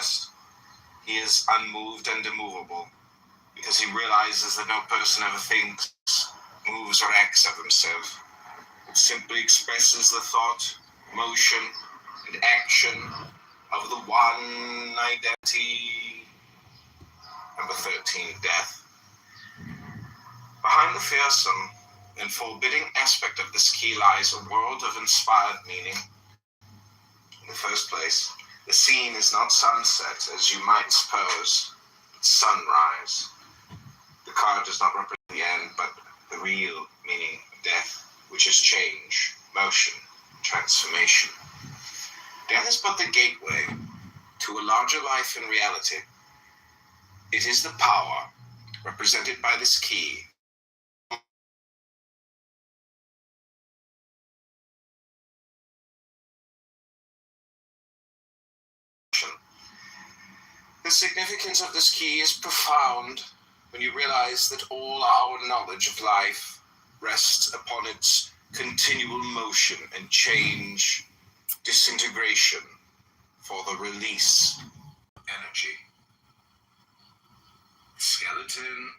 rest. He is unmoved and immovable, because he realizes that no person ever thinks, moves, or acts of himself. It simply expresses the thought, motion, and action of the one identity. Number 13, death. Behind the fearsome and forbidding aspect of this key lies a world of inspired meaning. In the first place, the scene is not sunset, as you might suppose, but sunrise. The card does not represent the end, but the real meaning of death, which is change, motion, transformation. Death is but the gateway to a larger life and reality. It is the power, represented by this key, the significance of this key is profound when you realize that all our knowledge of life rests upon its continual motion and change, disintegration, for the release of energy. Skeleton.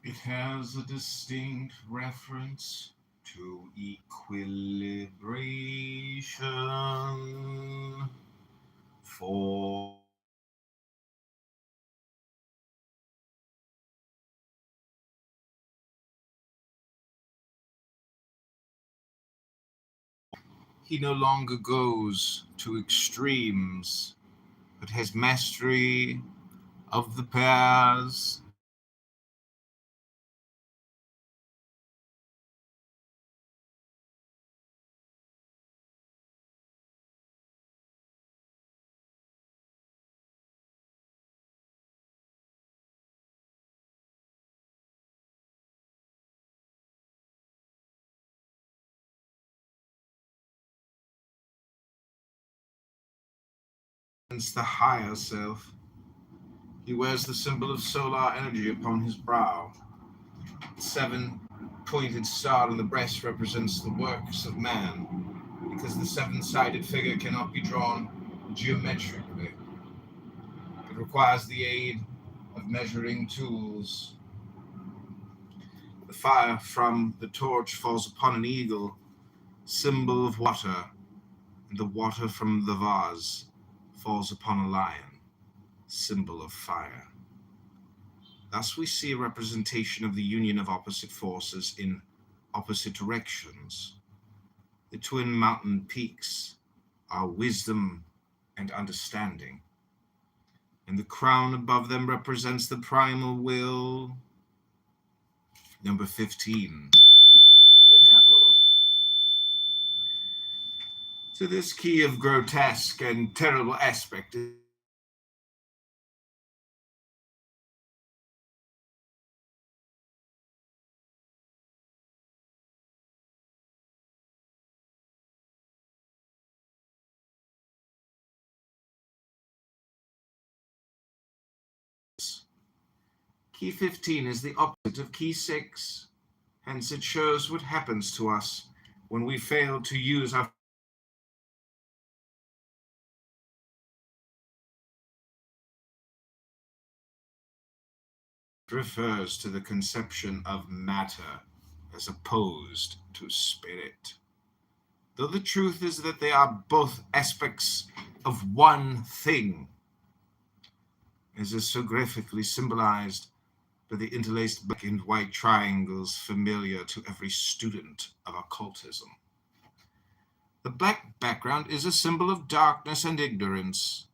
It has a distinct reference to equilibration for he no longer goes to extremes, but has mastery of the pairs. The higher self. He wears the symbol of solar energy upon his brow. The 7-pointed star on the breast represents the works of man, because the 7-sided figure cannot be drawn geometrically. It requires the aid of measuring tools. The fire from the torch falls upon an eagle, symbol of water, and the water from the vase falls upon a lion, symbol of fire. Thus we see a representation of the union of opposite forces in opposite directions. The twin mountain peaks are wisdom and understanding, and the crown above them represents the primal will. Number 15, the devil. So this key of grotesque and terrible aspect Key 15 is the opposite of Key 6. Hence, it shows what happens to us when we fail to use our refers to the conception of matter as opposed to spirit. Though the truth is that they are both aspects of one thing, as is so graphically symbolized by the interlaced black and white triangles familiar to every student of occultism. The black background is a symbol of darkness and ignorance.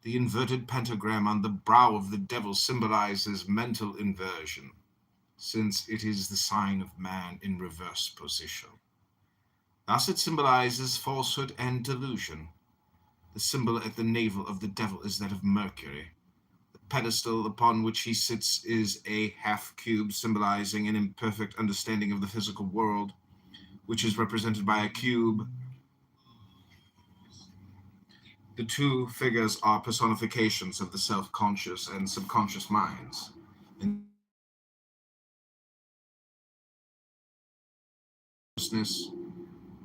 The inverted pentagram on the brow of the devil symbolizes mental inversion, since it is the sign of man in reverse position. Thus it symbolizes falsehood and delusion. The symbol at the navel of the devil is that of Mercury. The pedestal upon which he sits is a half cube, symbolizing an imperfect understanding of the physical world, which is represented by a cube. The two figures are personifications of the self-conscious and subconscious minds. In consciousness,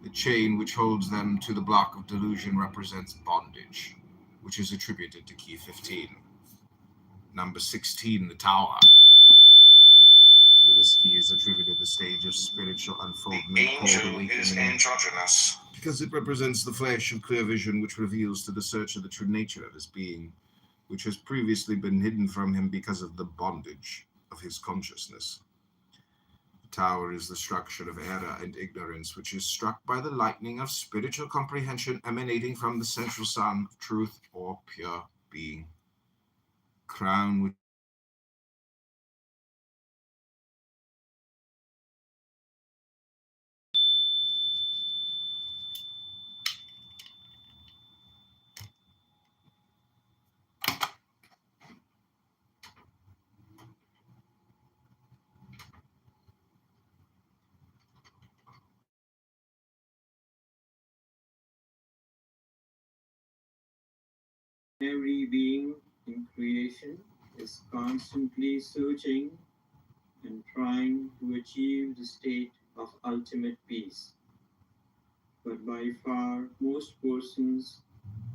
the chain which holds them to the block of delusion represents bondage, which is attributed to Key 15. Number 16, the tower. To this key is attributed the stage of spiritual unfoldment. The angel is androgynous, because it represents the flash of clear vision which reveals to the searcher the true nature of his being, which has previously been hidden from him because of the bondage of his consciousness. The tower is the structure of error and ignorance, which is struck by the lightning of spiritual comprehension emanating from the central sun of truth or pure being. Crown which every being in creation is constantly searching and trying to achieve the state of ultimate peace. But by far, most persons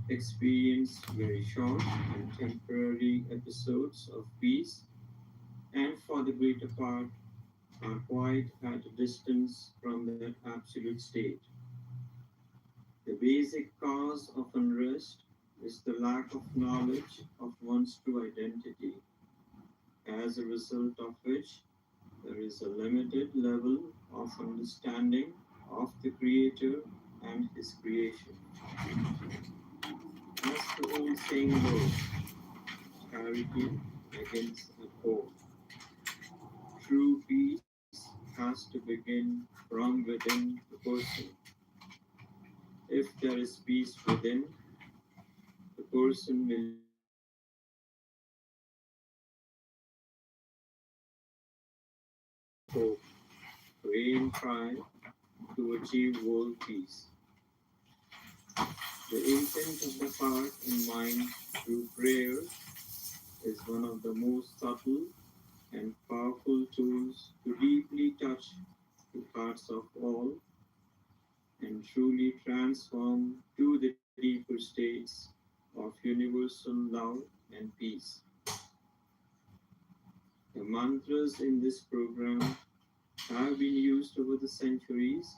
experience very short and temporary episodes of peace, and for the greater part, are quite at a distance from that absolute state. The basic cause of unrest is the lack of knowledge of one's true identity, as a result of which there is a limited level of understanding of the Creator and His creation. As the old saying goes, charity begins at home. True peace has to begin from within the person. If there is peace within, the person will hope to aim try to achieve world peace. The intent of the heart and mind through prayer is one of the most subtle and powerful tools to deeply touch the hearts of all and truly transform to the deeper states of universal love and peace. The mantras in this program have been used over the centuries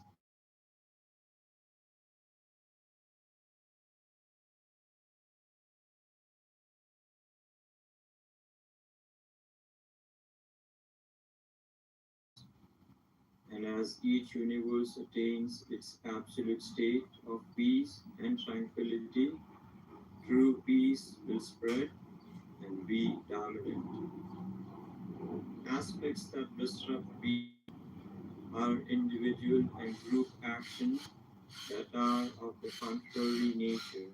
and as each universe attains its absolute state of peace and tranquility, true peace will spread and be dominant. Aspects that disrupt peace are individual and group actions that are of the contrary nature.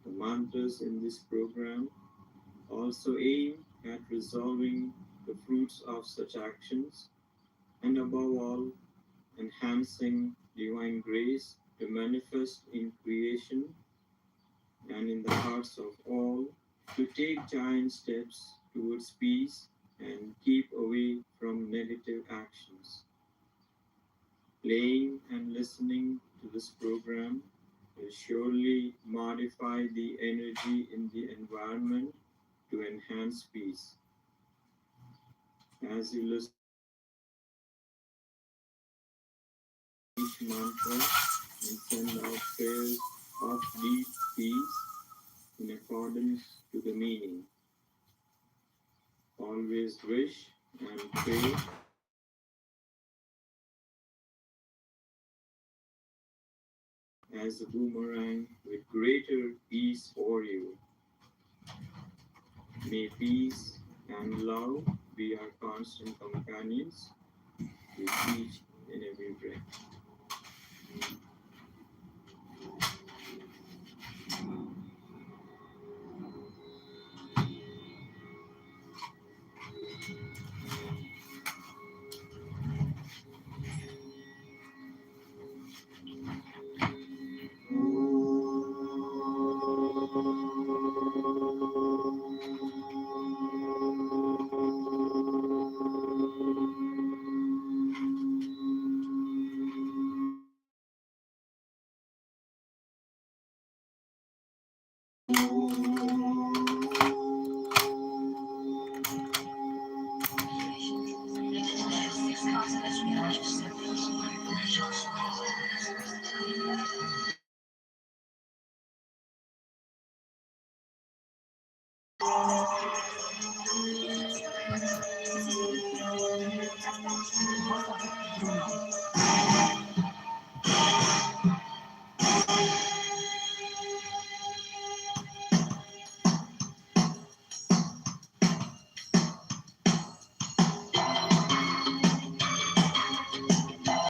The mantras in this program also aim at resolving the fruits of such actions and above all, enhancing divine grace to manifest in creation and in the hearts of all to take giant steps towards peace and keep away from negative actions. Playing and listening to this program will surely modify the energy in the environment to enhance peace. As you listen to each mantra and send out prayers of deep peace in accordance to the meaning. Always wish and pray as a boomerang with greater peace for you. May peace and love be our constant companions with each and every breath.